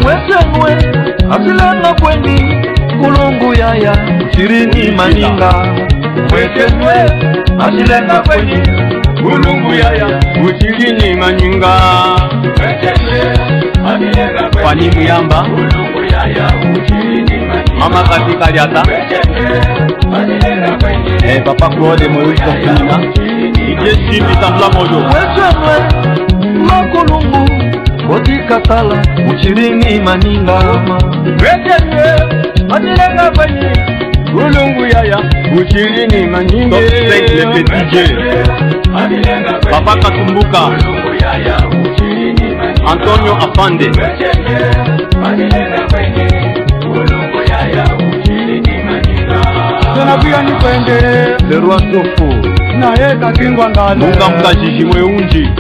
Mwe. Asilena kweni. Kulungu yaya. Shirini maninga. Mwe. Asilena kweni. Kulungu yaya. Uchirini maninga. Kwani Muyamba. Mama katika liata. Papa Claude Moïse Kofinina. Ijeshi mitambla mojo. Mwe. Makulungu. Boti katala. Uchirini maninga. Matilenga kwenye Kulungu yaya. Uchirini maninga. Top 5 les petits jeux. Papa Katumbuka. Antonio Afande. Tunakuya ni kwende Le roi Sofo. na yeka kingwa ngalo Munga mkajiji mweunji.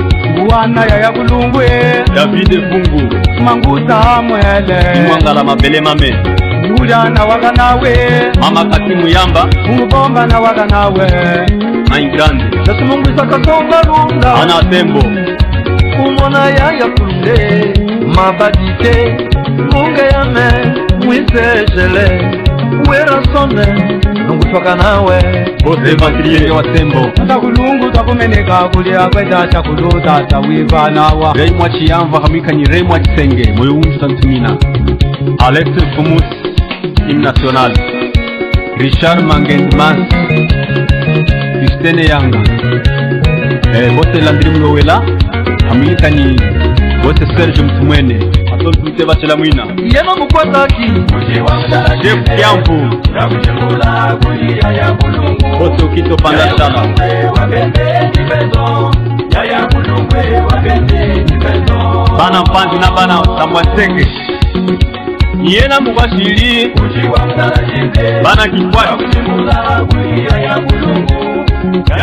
Wana ya Kulungwe David Fungu. Manguta mwele Mwangala mabele mame. Nguja na waka nawe Mama Katimu Yamba. Mungubomba na waka nawe Main grande. Yesu Mungu isakasonga runda. Ana Tembo. Umona yaya Kulunde. Mabadite. Munga yame. Mwisejele. Wera sone. Nungu toka nawe. Bote Vatriye wa Tembo. Nata Kulungu Kuza kumeneka kulia kwenda chakuluta tawivanawa Reimwa chiyamva hamikani Reimwa chisenge moyo umstantumina Alex Fumus Hymne national Richard Mangendmas Christine Yanga Bote Landri Mlowela hamikani Bote Serge Mtumwene Atol Pute Bachela Mwina Yema Mukwataki Jeff Kiampu Bote Ukito Pandashana Bana Mpanzi na Bana Samwasenge Yena Mugashiri Bana Kikwati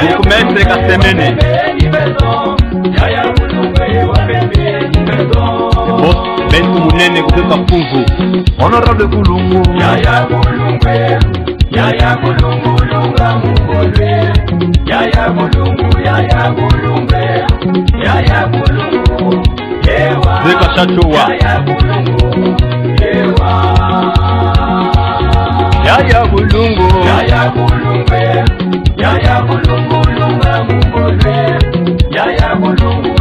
Mukumese Kasemene Boss Bentu Munene kutoka Puvu Honorable Kulungu Yaya Kulungu Lunga Mungolwe Yaya Kulungu Yaya Kulungu Yewa Zeka Shachowa Yaya Kulungu Yewa Yaya Kulungu Lunga Mungolwe Yaya Kulungu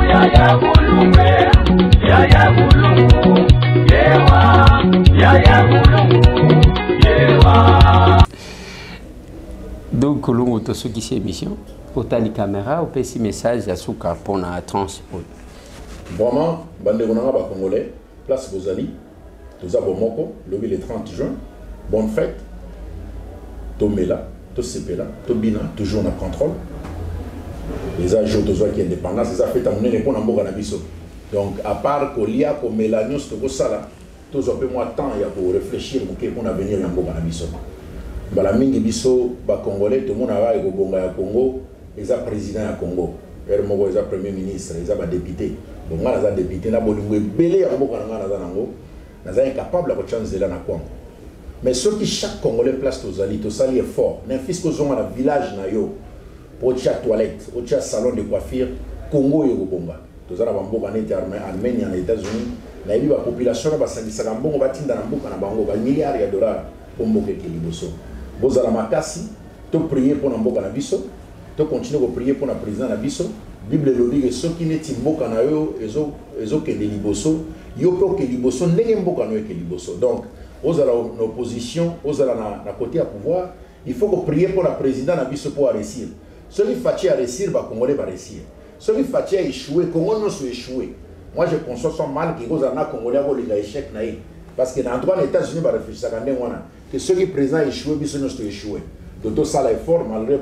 Donc, Kulungu, tu as ce qui est émission. Autant de caméras, ou petit message à Souka pour la transport. Vraiment, bande de Congolais, place Bozali, tous à Bomoko, le 30 juin. Bonne fête. Tomela, Tosepela, Tobina, toujours en contrôle. Les agents qui sont indépendants, c'est ça fait à mon répondre à mon Nabiso. Donc, à part que l'IA, comme Mélanie, c'est que ça là, tous un peu moins de temps pour réfléchir pour avenir à mon Nabiso. La mingi biso, ba Congolais, tout le monde a au Congo, ils ont président à Congo. Ils ont premier ministre, ils ont député. Donc, moi, les députés, ils ont belé à Congo, ils sont incapables de changer là. Mais ceux qui chaque Congolais place aux alliés, tout ça est fort. N'importe quoi dans le village nayo, pour chaque toilette, pour chaque salon de coiffure, Congo et Gobonga. Tout ça là, on va en Allemagne, en États-Unis. La population là, ça dit ça, on va tirer dans la boucle, on va milliards de dollars pour moquer les liboso. Vous allez makasi, tu prier pour un boka na biso, tu continues à prier pour un président na biso. Bible le dit que ceux qui n'est pas na yo, ezo que les liboso, yo peut que liboso n'est pas na yo que liboso. Donc aux allez en opposition, aux allez na côté à pouvoir, il faut que prier pour le président na biso pour réussir. Celui qui fait réussir, va Congolais va réussir. Celui qui fait échouer, Congolais non soit échouer. Moi je conçois son mal que vous allez Congolais avoir les échecs naïf. Parce que dans les États-Unis, va réfléchir à que ceux qui présents échoué, ils sont échoués. Donc tout ça est fort malgré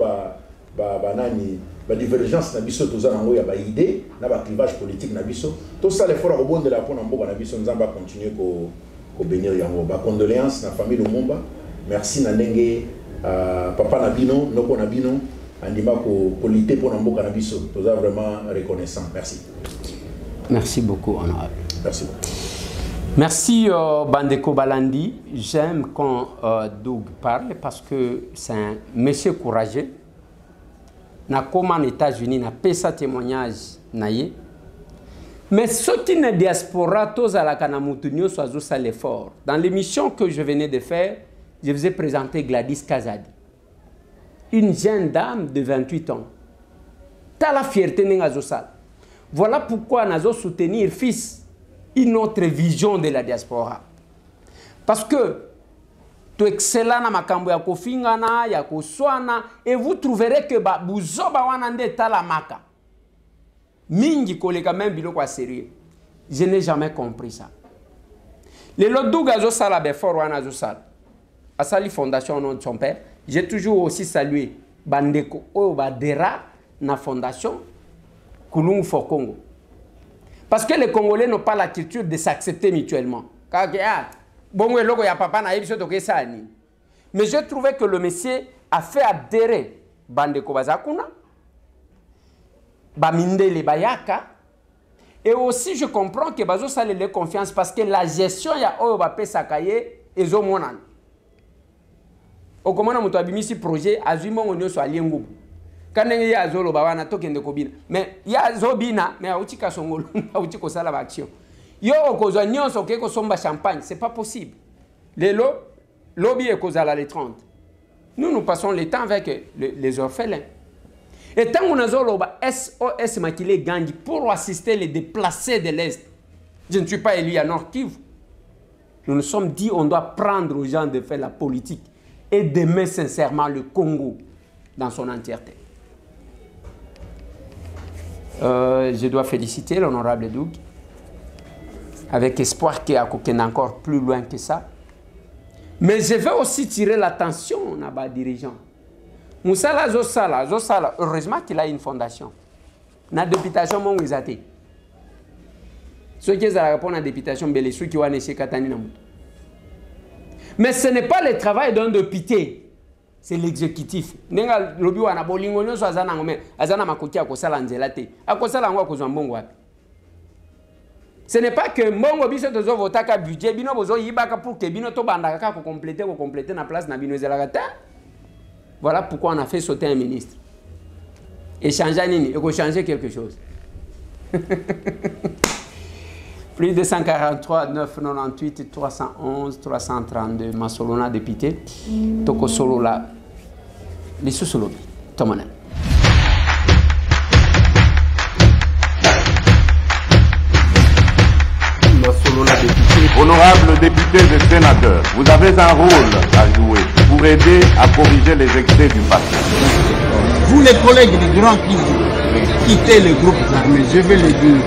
la divergence na biso tout ça il y a des idées, na ba clivage politique na biso. Tout ça est fort au bon de la pona mboka na biso, nous va continuer ko bénir yango. Ba condoléances na famille Lumumba. Merci na ndenge papa na bino, noko na bino andima ko lutter pour mboka na biso. Tout ça vraiment reconnaissant. Merci. Merci beaucoup honorable. Merci. Merci Bandeko Balandi. J'aime quand Doug parle parce que c'est un monsieur courageux. Na comme en États-Unis, na fait sa témoignage naïe. Mais ceux qui ne diaspora, tous à la Kanamutunio, soit à l'effort. Dans l'émission que je venais de faire, je vous ai présenté Gladys Kazadi, une jeune dame de 28 ans. T'as la fierté n'engazosal. Voilà pourquoi nous allons soutenir fils une autre vision de la diaspora. Parce que tu excellent na makambo ya kofingana, ya koswana, et vous trouverez que buzoba wanande talamaka. Mingi koleka même biloko a sérieux. Je n'ai jamais compris ça. Les Lodouga zo sala befort wana zo sala. Asali fondation au nom de son père. J'ai toujours aussi salué Bandeko Obadera na fondation Kulungu for Congo. Parce que les Congolais n'ont pas la culture de s'accepter mutuellement. Mais je trouvais que le monsieur a fait adhérer Bandeko Bazakuna, Bamindele Bayaka, et aussi je comprends que Bazo Sale les confiance parce que la gestion ya Oyobape Sakaye et Zomonan. Au commandant Moutouabimisi projet, Azumon Onyo soit Liengu. Quand il y a Zolo Bawana, token de Kobina. Mais il y a Zobina, mais à Outika Songolo, à Outiko Salava Action. Yo, Kozonion, Sokeko Somba Champagne, c'est pas possible. Les lobby et Kozala les 30. Nous passons le temps avec les orphelins. Et tant qu'on a SOS Makile Gangi pour assister les déplacés de l'Est, je ne suis pas élu à Nord Kivu. Nous nous sommes dit on doit prendre aux gens de faire la politique et d'aimer sincèrement le Congo dans son entièreté. Je dois féliciter l'honorable Doug, avec espoir qu'il y a encore plus loin que ça. Mais je veux aussi tirer l'attention à bas dirigeants. Moussala Zosala, heureusement qu'il a une fondation. Na députation mon wizate. Ceux qui ont répondu à la députation, ceux qui ont été Katani Namuto. Mais ce n'est pas le travail d'un député. C'est l'exécutif. Ce n'est pas que Mongo biso tozo votaka budget bino bozo yibaka pour que bino to bandaka ko compléter na place na bino zelagata. Voilà pourquoi on a fait sauter un ministre. Et changer nini, et changer quelque chose. Plus de 143 998 311 332 Masolona député. Toko solo la les sous-solobi. Tomana. Honorables députés et sénateurs, vous avez un rôle à jouer pour aider à corriger les excès du passé. Vous les collègues des grands qui quittez les groupes armés, je vais le dire.